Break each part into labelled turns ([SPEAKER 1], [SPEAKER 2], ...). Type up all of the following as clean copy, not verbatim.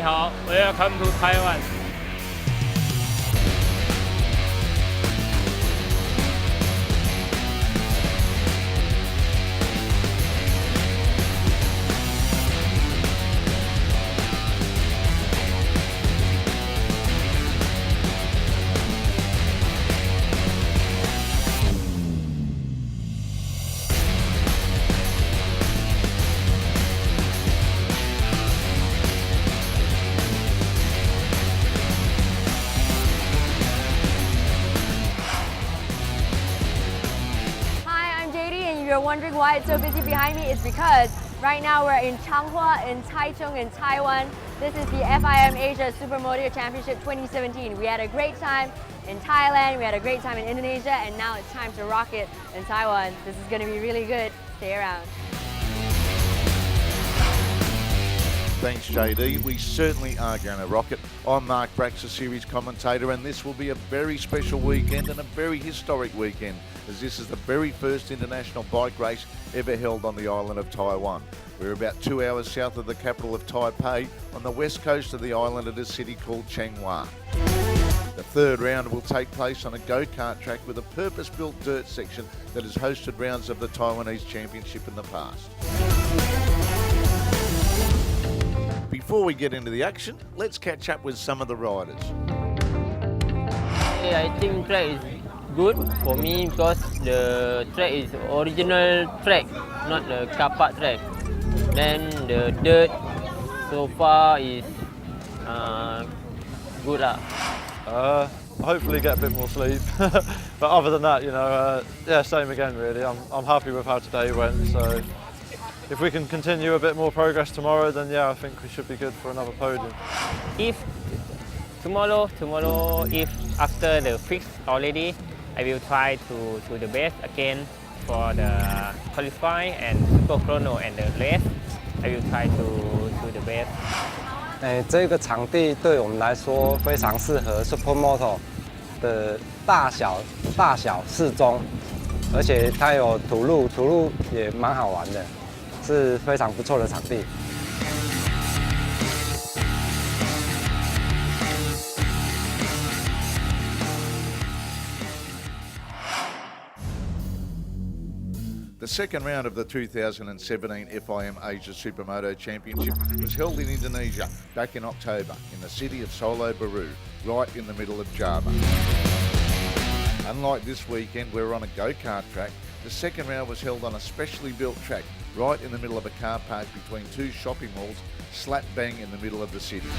[SPEAKER 1] 好 ，Welcome to Taiwan。If
[SPEAKER 2] you're wondering why it's so busy behind me, it's because right now we're in Changhua in Taichung in Taiwan. This is the FIM Asia Supermoto Championship 2017. We had a great time in Thailand, we had a great time in Indonesia, and now it's time to rock it in Taiwan. This is going to be really good. Stay around.
[SPEAKER 3] Thanks, JD. We certainly are going to rock it. I'm Mark Brax, a series commentator, and this will be a very special weekend and a very historic weekend, as this is the very first international bike race ever held on the island of Taiwan. We're about 2 hours south of the capital of Taipei, on the west coast of the island at a city called Changhua. The third round will take place on a go-kart track with a purpose-built dirt section that has hosted rounds of the Taiwanese Championship in the past. Before we get into the action, let's catch up with some of the riders.
[SPEAKER 1] I think track is good for me because the track is original track, not the car park track. Then the dirt so far is good lah.
[SPEAKER 4] Hopefully get a bit more sleep, but other than that, yeah, same again really. I'm happy with how today went, so if we can continue a bit more progress tomorrow, then yeah, I think we should be good for another podium.
[SPEAKER 1] If tomorrow, if after the fix already, I will try to the best again for the qualify and super chrono and the race. I will try to the best.
[SPEAKER 5] 这个场地对我们来说非常适合 SUPERMOTO 的大小适中，而且它有土路也蛮好玩的，是非常不错的场地。
[SPEAKER 3] The second round of the 2017 FIM Asia Supermoto Championship was held in Indonesia back in October in the city of Solo Baru, right in the middle of Java. Unlike this weekend, where we're on a go-kart track, the second round was held on a specially built track right in the middle of a car park between two shopping malls, slap bang in the middle of the city.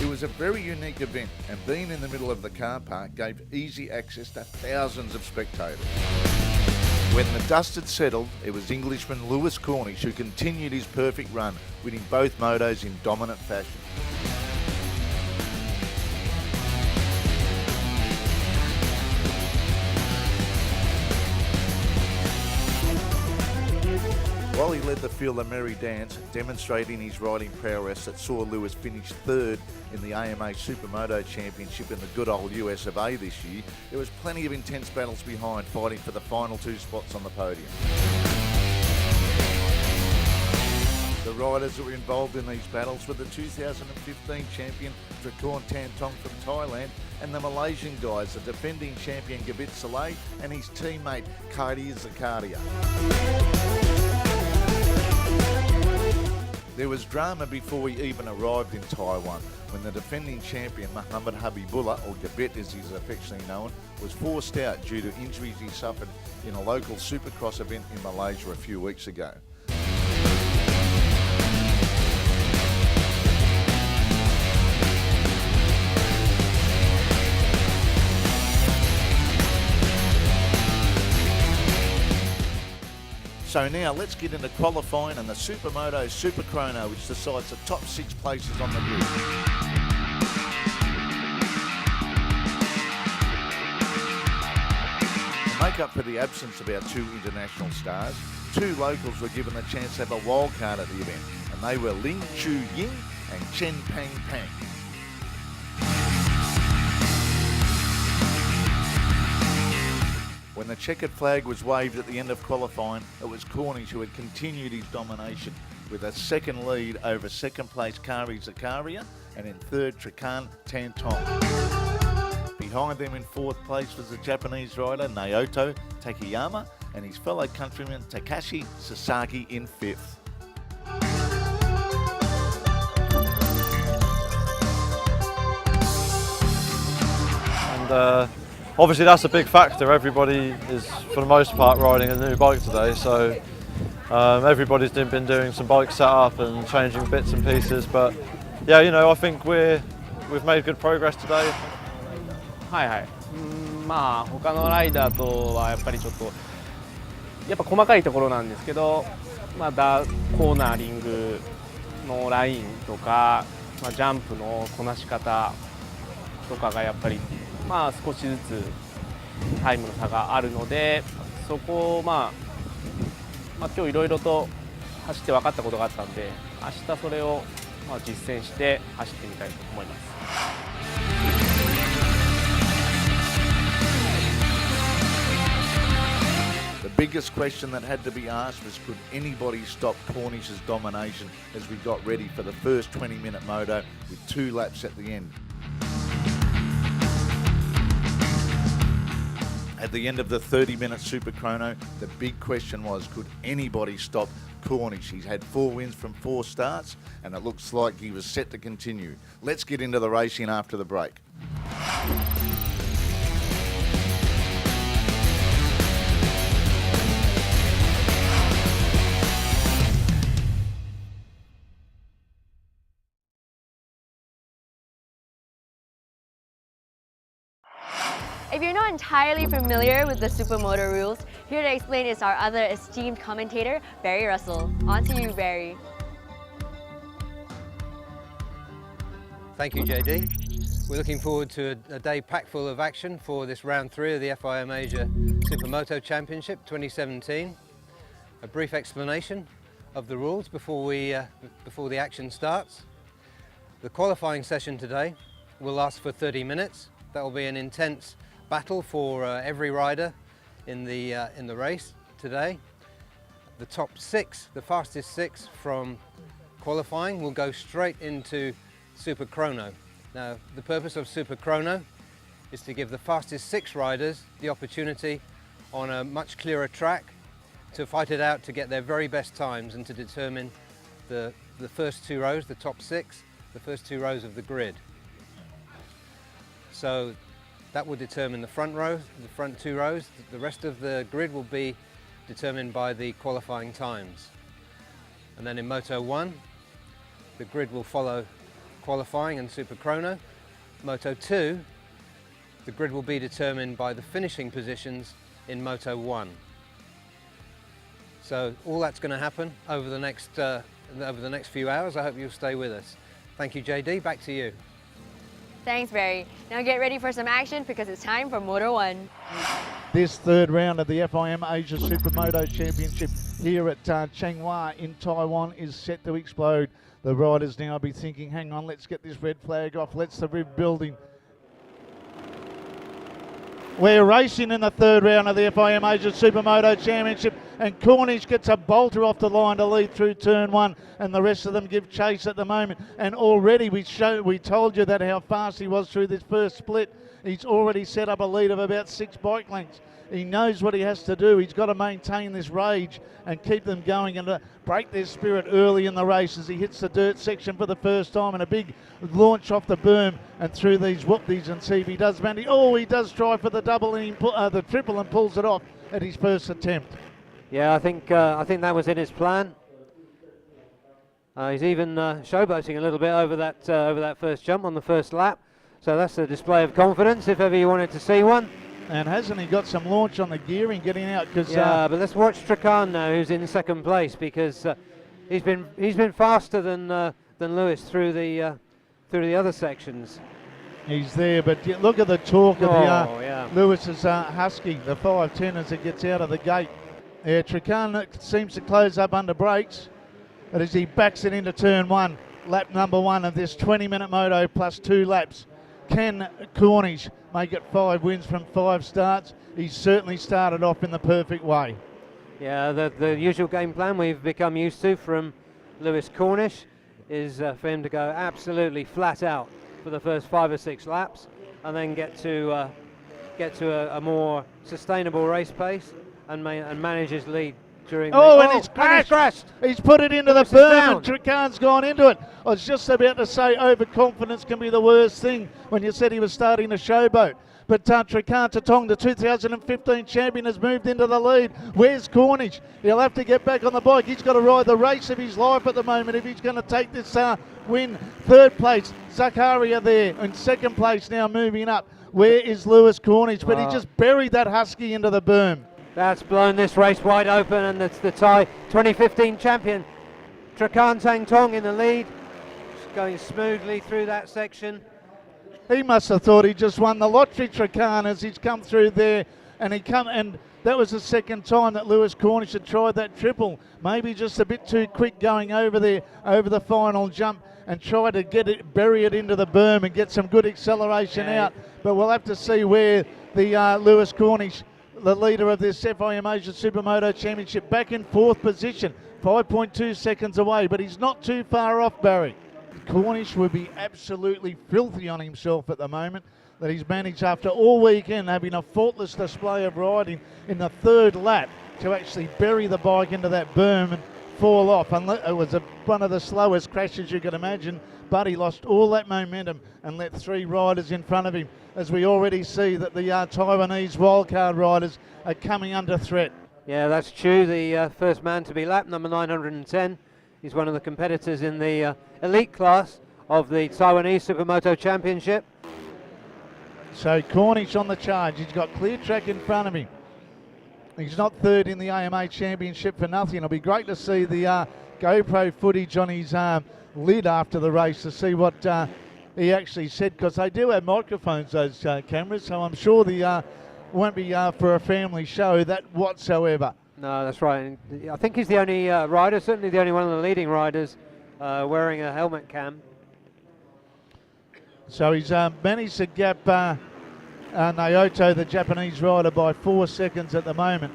[SPEAKER 3] It was a very unique event, and being in the middle of the car park gave easy access to thousands of spectators. When the dust had settled, it was Englishman Lewis Cornish who continued his perfect run, winning both motos in dominant fashion. While he led the field a merry dance, demonstrating his riding prowess that saw Lewis finish third in the AMA Supermoto Championship in the good old US of A this year, there was plenty of intense battles behind, fighting for the final two spots on the podium. The riders that were involved in these battles were the 2015 champion Trakorn Tantong from Thailand and the Malaysian guys, the defending champion Gabit Saleh and his teammate Kaidir Zakaria. There was drama before we even arrived in Taiwan when the defending champion Muhammad Habibullah, or Gabit as he's affectionately known, was forced out due to injuries he suffered in a local supercross event in Malaysia a few weeks ago. So now let's get into qualifying and the Supermoto Super Chrono, which decides the top 6 places on the grid. To make up for the absence of our 2 international stars, 2 locals were given the chance to have a wild card at the event, and they were Ling Chu Ying and Chen Pang Pang. When the checkered flag was waved at the end of qualifying, it was Cornish who had continued his domination, with a second lead over second place Kari Zakaria and in third Trikan Tantong. Behind them in fourth place was the Japanese rider Naoto Takayama and his fellow countryman Takashi Sasaki in fifth.
[SPEAKER 4] And obviously that's a big factor. Everybody is for the most part riding a new bike today, so everybody's been doing some bike setup and changing bits and pieces, but yeah, you know, I think we've made good progress today.
[SPEAKER 6] はいはい、まあ他のライダーとはやっぱりちょっとやっぱ細かいところなんですけど、まだコーナーリングのラインとか、まあ、ジャンプのこなし方とかがやっぱりまあ少しずつタイムの差があるので、そこをまあ今日いろいろと走って分かったことがあったんで、明日それをまあ実践して走ってみたいと思います。
[SPEAKER 3] The biggest question that had to be asked was, could anybody stop Cornish's domination as we got ready for the first 20-minute moto with 2 laps at the end. At the end of the 30-minute Super Chrono, the big question was, could anybody stop Cornish? He's had 4 wins from 4 starts, and it looks like he was set to continue. Let's get into the racing after the break.
[SPEAKER 2] If you're not entirely familiar with the Supermoto rules, here to explain is our other esteemed commentator, Barry Russell. On to you, Barry.
[SPEAKER 7] Thank you, JD. We're looking forward to a day packed full of action for this round 3 of the FIM Asia Supermoto Championship 2017. A brief explanation of the rules before the action starts. The qualifying session today will last for 30 minutes. That will be an intense battle for every rider in the race today. The top 6, the fastest 6 from qualifying, will go straight into Super Chrono. Now, the purpose of Super Chrono is to give the fastest 6 riders the opportunity on a much clearer track to fight it out to get their very best times and to determine the first 2 rows, the top 6, the first 2 rows of the grid. So that will determine the front row, the front 2 rows. The rest of the grid will be determined by the qualifying times. And then in Moto 1, the grid will follow qualifying and Super Chrono. Moto 2, the grid will be determined by the finishing positions in Moto 1. So all that's going to happen over the next few hours. I hope you'll stay with us. Thank you, JD. Back to you.
[SPEAKER 2] Thanks, Barry. Now get ready for some action because it's time for Moto 1.
[SPEAKER 8] This third round of the FIM Asia Supermoto Championship here at Chiang Mai in Taiwan is set to explode. The riders now be thinking, hang on, let's get this red flag off. Let's the rib building. We're racing in the third round of the FIM Asia Supermoto Championship, and Cornish gets a bolter off the line to lead through turn 1, and the rest of them give chase at the moment. And already we told you that how fast he was through this first split. He's already set up a lead of about 6 bike lengths. He knows what he has to do. He's got to maintain this rage and keep them going and break their spirit early in the race as he hits the dirt section for the first time, and a big launch off the berm and through these whoopties, and see if he does manage. Oh, he does try for the double and the triple and pulls it off at his first attempt.
[SPEAKER 9] Yeah, I think that was in his plan. He's even showboating a little bit over that first jump on the first lap. So that's a display of confidence if ever you wanted to see one.
[SPEAKER 8] And hasn't he got some launch on the gearing getting out?
[SPEAKER 9] Yeah, but let's watch Trikan now, who's in second place, because he's been faster than Lewis through the other sections.
[SPEAKER 8] He's there, but look at the torque of
[SPEAKER 9] yeah.
[SPEAKER 8] Lewis's Husky, the 510 as it gets out of the gate. Yeah, Trikan seems to close up under brakes, but as he backs it into turn 1, lap number 1 of this 20-minute moto plus 2 laps, can Cornish make it 5 wins from 5 starts? He's certainly started off in the perfect way.
[SPEAKER 9] Yeah, the usual game plan we've become used to from Lewis Cornish is for him to go absolutely flat out for the first 5 or 6 laps, and then get to a more sustainable race pace and manage his lead during.
[SPEAKER 8] And it's crashed.
[SPEAKER 9] crashed.
[SPEAKER 8] He's put it into the
[SPEAKER 9] Lewis is
[SPEAKER 8] berm,
[SPEAKER 9] down.
[SPEAKER 8] and Trecarn's gone into it. I was just about to say overconfidence can be the worst thing when you said he was starting to showboat. But Trecar Tatong, the 2015 champion, has moved into the lead. Where's Cornish? He'll have to get back on the bike. He's got to ride the race of his life at the moment if he's going to take this win. Third place, Zakaria there. In second place now, moving up. Where is Lewis Cornish? But he just buried that Husky into the berm.
[SPEAKER 9] That's blown this race wide open, and it's the Thai 2015 champion, Trecar Tatong, in the lead. Just going smoothly through that section.
[SPEAKER 8] He must have thought he just won the lottery, Trecar, as he's come through there, and that was the second time that Lewis Cornish had tried that triple. Maybe just a bit too quick going over there, over the final jump, and try to bury it into the berm and get some good acceleration out. But we'll have to see where the Lewis Cornish, the leader of this FIM Asia Supermoto Championship, back in 4th position, 5.2 seconds away, but he's not too far off, Barry. Cornish would be absolutely filthy on himself at the moment that he's managed, after all weekend having a faultless display of riding, in the 3rd lap to actually bury the bike into that berm and fall off. And it was one of the slowest crashes you could imagine, but he lost all that momentum and let 3 riders in front of him, as we already see that the Taiwanese wildcard riders are coming under threat.
[SPEAKER 9] Yeah, that's true. The first man to be lapped, number 910. He's one of the competitors in the elite class of the Taiwanese Supermoto Championship.
[SPEAKER 8] So Cornish on the charge. He's got clear track in front of him. He's not 3rd in the AMA Championship for nothing. It'll be great to see the GoPro footage on his lid after the race to see what he actually said, because they do have microphones, those cameras, so I'm sure the won't be for a family show that whatsoever.
[SPEAKER 9] No, that's right. I think he's the only rider, certainly the only one of the leading riders wearing a helmet cam.
[SPEAKER 8] So he's managed to gap Naoto, the Japanese rider, by 4 seconds at the moment.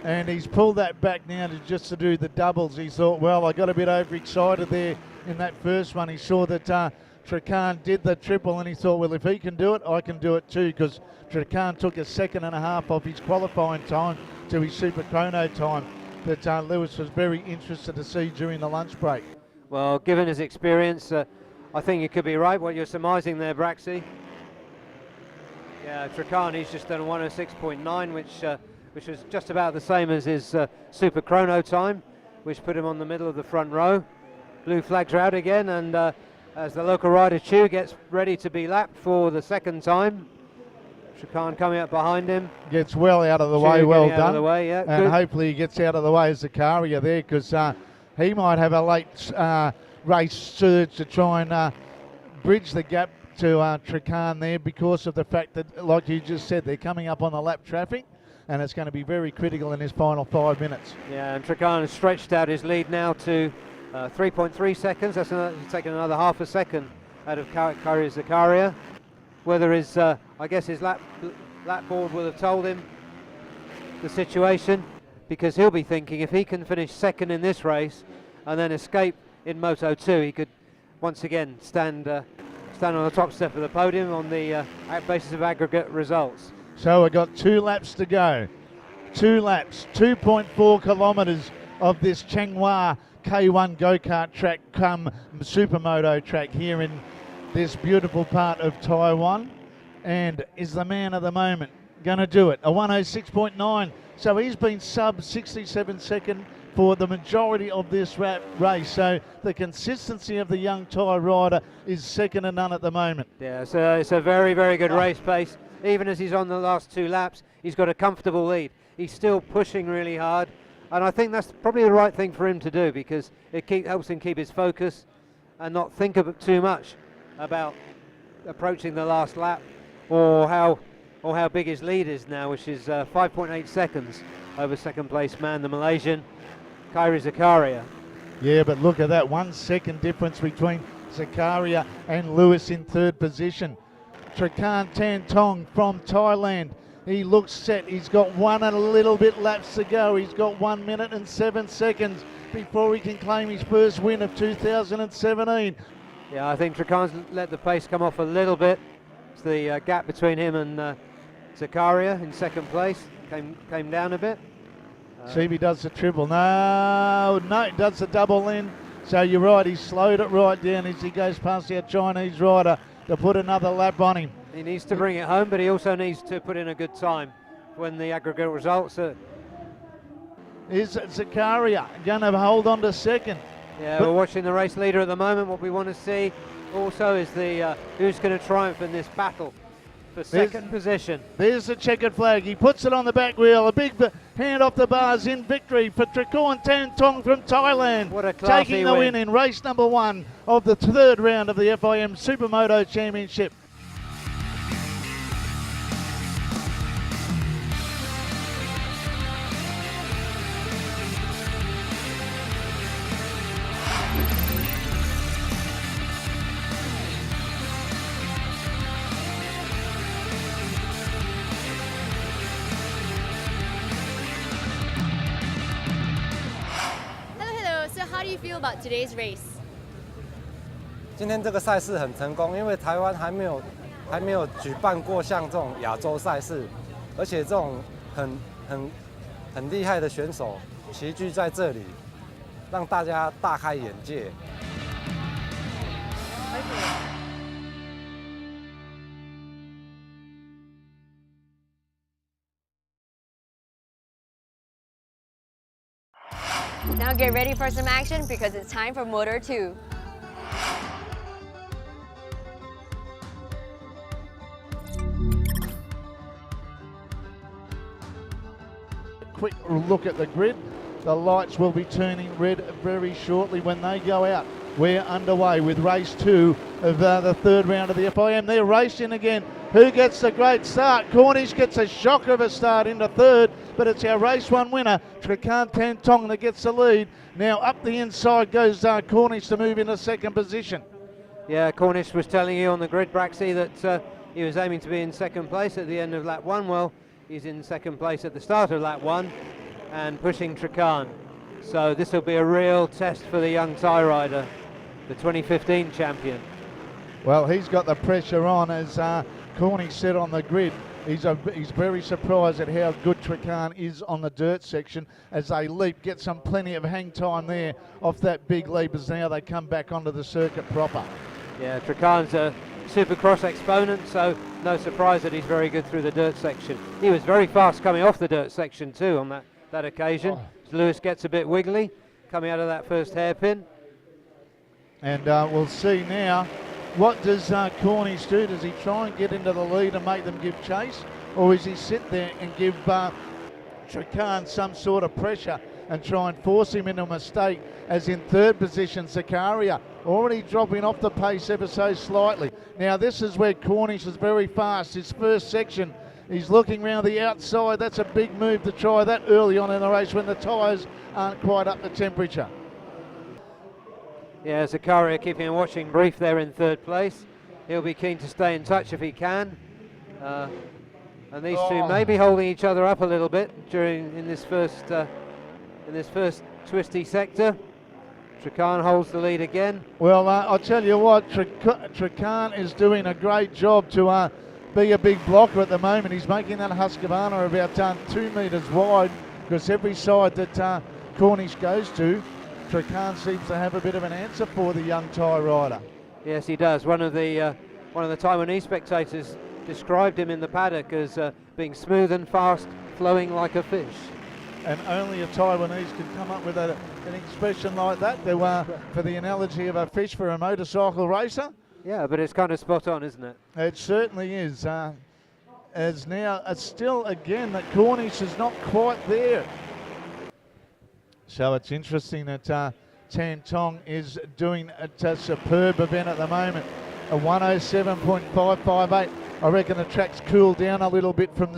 [SPEAKER 8] And he's pulled that back now to do the doubles. He thought, well, I got a bit overexcited there in that first one. He saw that Trecar did the triple, and he thought, well, if he can do it, I can do it too, because Trecar took 1.5 seconds off his qualifying time to his super chrono time that Lewis was very interested to see during the lunch break.
[SPEAKER 9] Well, given his experience, I think you could be right what you're surmising there, Braxy. Yeah, Trecar, he's just done a 106.9, which was just about the same as his super chrono time, which put him on the middle of the front row. Blue flags are out again, and as the local rider Chu gets ready to be lapped for the 2nd time, Trecar coming up behind him.
[SPEAKER 8] Gets well out of the way, well done.
[SPEAKER 9] Out of the way, yeah,
[SPEAKER 8] and
[SPEAKER 9] good.
[SPEAKER 8] Hopefully he gets out of the way as Zakaria there, because he might have a late race surge to try and bridge the gap to Trecar there, because of the fact that, like you just said, they're coming up on the lap traffic, and it's going to be very critical in his final 5 minutes.
[SPEAKER 9] Yeah, and Trecar has stretched out his lead now to 3.3 seconds. That's he's taken another 0.5 second out of Kairi Zakaria. Whether his, I guess his lap board will have told him the situation, because he'll be thinking if he can finish 2nd in this race and then escape in Moto 2, he could once again stand on the top step of the podium on the basis of aggregate results.
[SPEAKER 8] So we've got 2 laps to go. 2 laps, 2.4 kilometres of this Changhua K1 go-kart track come Supermoto track here in this beautiful part of Taiwan. And is the man of the moment going to do it? A 106.9. So he's been sub 67 second for the majority of this race. So the consistency of the young Thai rider is second to none at the moment.
[SPEAKER 9] Yeah, so it's a very, very good race pace. Even as he's on the last 2 laps, he's got a comfortable lead. He's still pushing really hard. And I think that's probably the right thing for him to do, because it helps him keep his focus and not think of it too much about approaching the last lap, or how big his lead is now, which is 5.8 seconds over 2nd place man, the Malaysian Kairi Zakaria.
[SPEAKER 8] Yeah, but look at that, 1 second difference between Zakaria and Lewis in 3rd position. Trecar Tatong from Thailand. He looks set. He's got 1 and a little bit laps to go. He's got 1 minute and 7 seconds. before he can claim his first win of 2017.
[SPEAKER 9] Yeah, I think Trecarn's let the pace come off a little bit. It's the gap between him and Zakaria in second place came down a bit.
[SPEAKER 8] See if he does the triple. No, he does the double in. So you're right, he slowed it right down as he goes past our Chinese rider to put another lap on him.
[SPEAKER 9] He needs to bring it home, but he also needs to put in a good time when the aggregate results are.
[SPEAKER 8] Is Zakaria going to hold on to second?
[SPEAKER 9] Yeah, we're watching the race leader at the moment. What we want to see also is the who's going to triumph in this battle for second position.
[SPEAKER 8] There's the checkered flag. He puts it on the back wheel. A big hand off the bars in victory for Trecarn Tan Tong from Thailand.
[SPEAKER 9] What a classy
[SPEAKER 8] taking the win in race number 1 of the third round of the FIM Supermoto Championship.
[SPEAKER 2] How do you feel about today's race?
[SPEAKER 5] 今天这个赛事很成功，因为台湾还没有举办过像这种亚洲赛事，而且这种很厉害的选手齐聚在这里，让大家大开眼界。
[SPEAKER 2] Now get ready for some action because it's time for Motor 2.
[SPEAKER 8] Quick look at the grid. The lights will be turning red very shortly when they go out. We're underway with race 2 of the third round of the FIM. They're racing again. Who gets the great start? Cornish gets a shocker of a start into third, but it's our race 1 winner, Trecarn Tan Tong, that gets the lead. Now up the inside goes Cornish to move into second position.
[SPEAKER 9] Yeah, Cornish was telling you on the grid, Braxy, that he was aiming to be in second place at the end of lap 1. Well, he's in second place at the start of lap 1 and pushing Trecarn. So this will be a real test for the young Thai rider, the 2015 champion.
[SPEAKER 8] Well, he's got the pressure on as Cornish said on the grid. He's very surprised at how good Trecarn is on the dirt section as they leap, get some plenty of hang time there off that big leap as now they come back onto the circuit proper.
[SPEAKER 9] Yeah, Trecarn's a Supercross exponent, so no surprise that he's very good through the dirt section. He was very fast coming off the dirt section too on that occasion. Lewis gets a bit wiggly coming out of that first hairpin.
[SPEAKER 8] And we'll see now, what does Cornish do? Does he try and get into the lead and make them give chase? Or does he sit there and give Trecarn some sort of pressure and try and force him into a mistake, as in third position, Zakaria, already dropping off the pace ever so slightly. Now this is where Cornish is very fast. His first section, he's looking round the outside. That's a big move to try that early on in the race when the tyres aren't quite up to temperature.
[SPEAKER 9] Yeah, Zakaria keeping a watching brief there in third place. He'll be keen to stay in touch if he can. And these two may be holding each other up a little bit in this first twisty sector. Trecarn holds the lead again.
[SPEAKER 8] Well, I'll tell you what, Trecarn is doing a great job to be a big blocker at the moment. He's making that Husqvarna about 2 metres wide, because every side that Cornish goes to, Trecarn seems to have a bit of an answer for the young Thai rider.
[SPEAKER 9] Yes, he does. One of the Taiwanese spectators described him in the paddock as being smooth and fast, flowing like a fish.
[SPEAKER 8] And only a Taiwanese can come up with an expression like that for the analogy of a fish for a motorcycle racer.
[SPEAKER 9] Yeah, but it's kind of spot on, isn't it?
[SPEAKER 8] It certainly is. As now, it's still again that Cornish is not quite there. So it's interesting that Tan Tong is doing a superb event at the moment. A 107.558. I reckon the track's cooled down a little bit from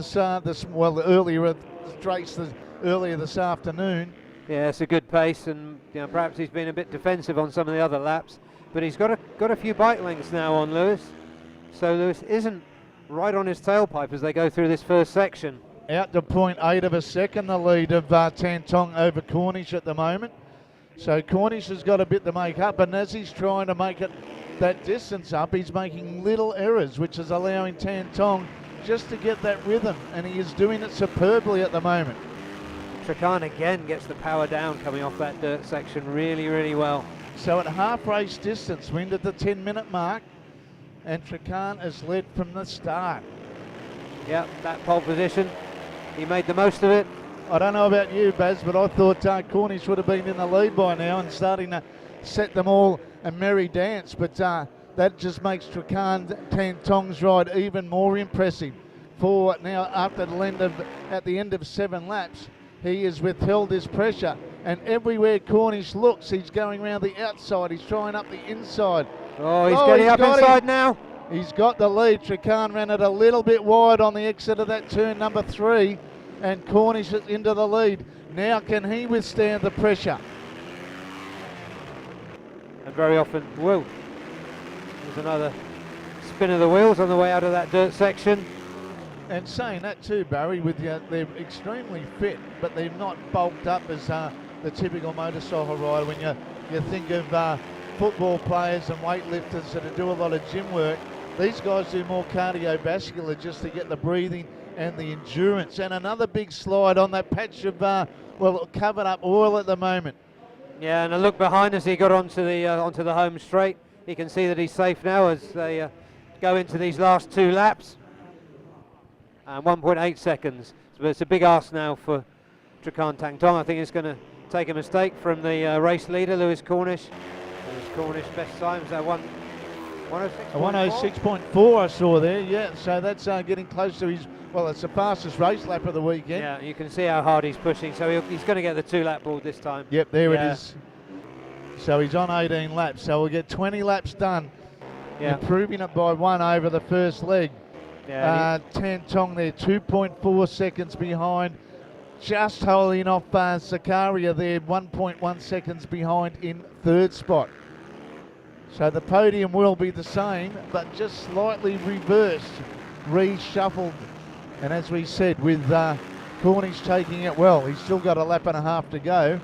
[SPEAKER 8] earlier this afternoon.
[SPEAKER 9] Yeah, it's a good pace, and perhaps he's been a bit defensive on some of the other laps, but he's got a few bike lengths now on Lewis, so Lewis isn't right on his tailpipe as they go through this first section.
[SPEAKER 8] Out to 0.8 of a second, the lead of Tan Tong over Cornish at the moment. So Cornish has got a bit to make up, and as he's trying to make it that distance up, he's making little errors, which is allowing Tan Tong just to get that rhythm, and he is doing it superbly at the moment.
[SPEAKER 9] Trakan again gets the power down coming off that dirt section really, really well.
[SPEAKER 8] So at half race distance, we're into the 10-minute mark, and Trakan has led from the start.
[SPEAKER 9] Yeah, that pole position, he made the most of it.
[SPEAKER 8] I don't know about you, Baz, but I thought Cornish would have been in the lead by now and starting to set them all a merry dance, but that just makes Trakan Tan Tong's ride even more impressive. For now, after at the end of 7 laps, he has withheld his pressure, and everywhere Cornish looks, he's going around the outside, he's trying up the inside.
[SPEAKER 9] Oh, he's getting up inside now.
[SPEAKER 8] He's got the lead. Trakan ran it a little bit wide on the exit of that turn number 3, and Cornish is into the lead. Now can he withstand the pressure?
[SPEAKER 9] And very often will. There's another spin of the wheels on the way out of that dirt section.
[SPEAKER 8] And saying that too, Barry, with they're extremely fit, but they're not bulked up as the typical motorcycle rider. When you think of football players and weightlifters that do a lot of gym work, these guys do more cardiovascular just to get the breathing and the endurance. And another big slide on that patch of covered up oil at the moment.
[SPEAKER 9] Yeah, and a look behind as he got onto the home straight. You can see that he's safe now as they go into these last 2 laps. And 1.8 seconds. So it's a big ask now for Trakan Tan Tong. I think it's going to take a mistake from the race leader, Lewis Cornish. Lewis Cornish best times are
[SPEAKER 8] 106.4 I saw there, yeah. So that's getting close to his, well, it's the fastest race lap of the weekend.
[SPEAKER 9] Yeah, you can see how hard he's pushing. So he's going to get the 2-lap board this time.
[SPEAKER 8] Yep, there it is. So he's on 18 laps. So we'll get 20 laps done. Yeah. Improving it by 1 over the first leg.
[SPEAKER 9] Yeah,
[SPEAKER 8] Tan Tong there, 2.4 seconds behind, just holding off Zakaria there, 1.1 seconds behind in 3rd spot. So the podium will be the same, but just slightly reversed, reshuffled. And as we said, with Cornish taking it well, he's still got a lap and a half to go.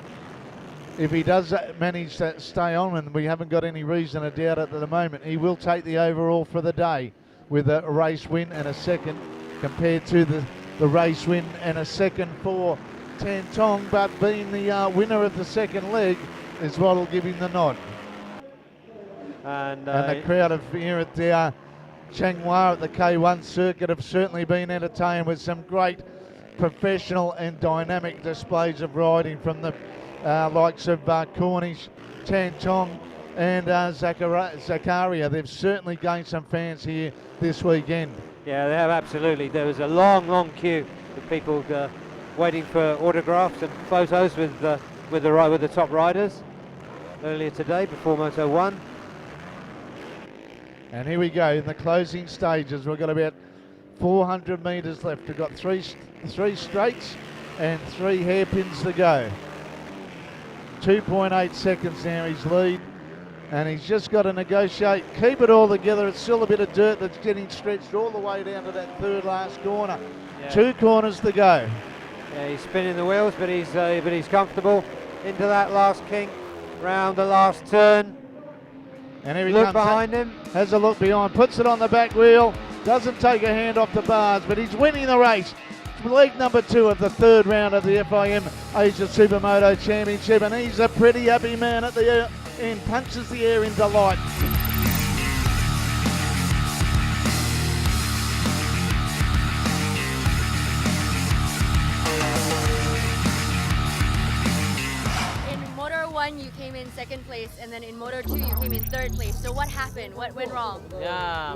[SPEAKER 8] If he does manage to stay on, and we haven't got any reason to doubt it at the moment, he will take the overall for the day, with a race win and a second, compared to the race win and a second for Tan Tong, but being the winner of the second leg is what will give him the nod. And the crowd here at the Changhua at the K1 circuit have certainly been entertained with some great professional and dynamic displays of riding from the likes of Cornish, Tan Tong and Zakaria. They've certainly gained some fans here this weekend.
[SPEAKER 9] Yeah, they have, absolutely. There was a long, long queue of people waiting for autographs and photos with the top riders earlier today before Moto 1.
[SPEAKER 8] And here we go in the closing stages. We've got about 400 metres left. We've got three straights and 3 hairpins to go. 2.8 seconds now his lead. And he's just got to negotiate, keep it all together. It's still a bit of dirt that's getting stretched all the way down to that 3rd last corner. Yeah. 2 corners to go.
[SPEAKER 9] Yeah, he's spinning the wheels, but he's comfortable into that last kink, round the last turn.
[SPEAKER 8] And here he
[SPEAKER 9] look
[SPEAKER 8] comes
[SPEAKER 9] behind him.
[SPEAKER 8] Has a look behind, puts it on the back wheel, doesn't take a hand off the bars, but he's winning the race. Leg number 2 of the 3rd round of the FIM Asia Supermoto Championship, and he's a pretty happy man at the end, punches the air in delight.
[SPEAKER 2] In Moto 1 you came in 2nd place, and then in Moto 2 you came in 3rd place. So what happened? What went wrong?
[SPEAKER 1] Yeah,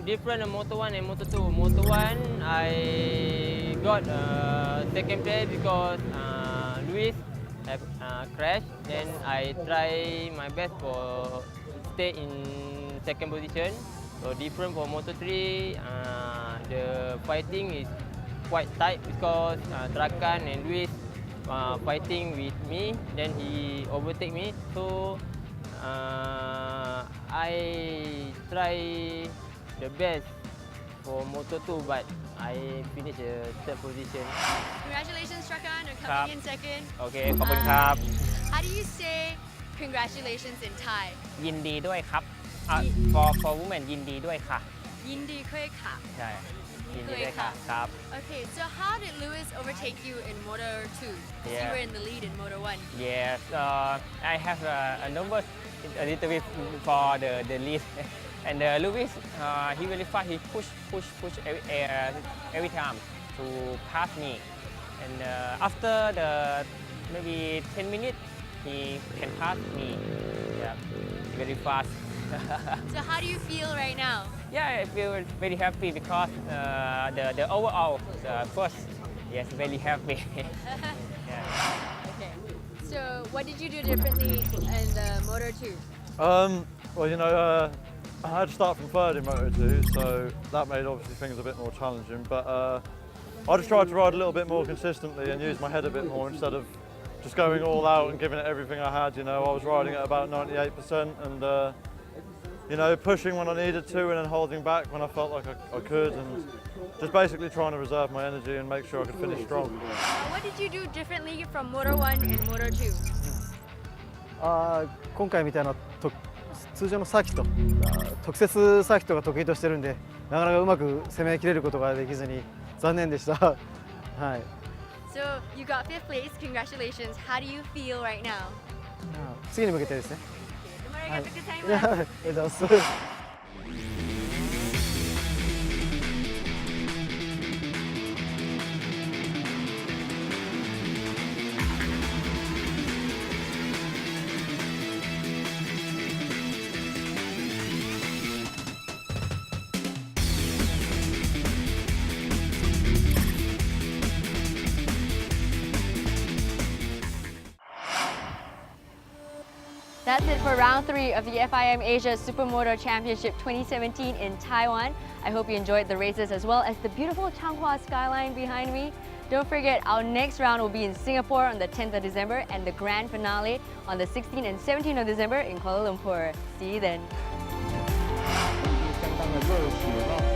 [SPEAKER 1] different Moto 1 and Moto 2. Moto 1 I got 2nd place because Luis have crashed. Then I try my best for stay in 2nd position. So different for Moto 3, the fighting is quite tight because Trakan and Luis fighting with me. Then he overtake me. So I try the best for Moto 2, but I finished 3rd position.
[SPEAKER 2] Congratulations, Trakan, on coming in 2nd.
[SPEAKER 1] Okay, ขอบคุณครับ
[SPEAKER 2] How do you say congratulations in Thai?
[SPEAKER 1] ยินดีด้วยครับ for women ยินดีด้วยค่ะ
[SPEAKER 2] Yindi Koi Ka.
[SPEAKER 1] ใช่ยินดีด้วยค่ะครับ
[SPEAKER 2] Okay, so how did Lewis overtake you in Moto 2? You
[SPEAKER 1] Yeah.
[SPEAKER 2] were in the lead in Moto 1.
[SPEAKER 1] Yes, I have a number a little bit for the lead, and Lewis, he really fast. He push every time to pass me, and after the maybe 10 minutes, he can pass me. Yeah, very fast.
[SPEAKER 2] So how do you feel right now?
[SPEAKER 1] Yeah, I feel very happy because the overall first, yes, very happy. Yeah.
[SPEAKER 2] Okay. So what did you do differently in the Moto 2?
[SPEAKER 4] Well, you know, I had to start from third in Moto 2, so that made obviously things a bit more challenging. But I just tried to ride a little bit more consistently and use my head a bit more instead of just going all out and giving it everything I had. You know, I was riding at about 98% and you know, pushing when I needed to and then holding back when I felt like I could, and just basically trying to reserve my energy and make sure I could finish strong.
[SPEAKER 2] What did you do differently from Moto 1 and Moto 2?
[SPEAKER 10] 今回みたいな通常のサーキット、特設サーキットが得意としてるんで、なかなかうまく攻めきれることができずに残念でした。はい。
[SPEAKER 2] So you got 5th place. Congratulations. How do you feel right now?
[SPEAKER 10] 次に向けてですね。
[SPEAKER 2] Tomorrow you got the good time
[SPEAKER 10] いや、あ
[SPEAKER 2] left.
[SPEAKER 10] りがとうございます。
[SPEAKER 2] That's it for round 3 of the FIM Asia Supermoto Championship 2017 in Taiwan. I hope you enjoyed the races as well as the beautiful Changhua skyline behind me. Don't forget, our next round will be in Singapore on the 10th of December and the grand finale on the 16th and 17th of December in Kuala Lumpur. See you then.
[SPEAKER 8] 相当的热血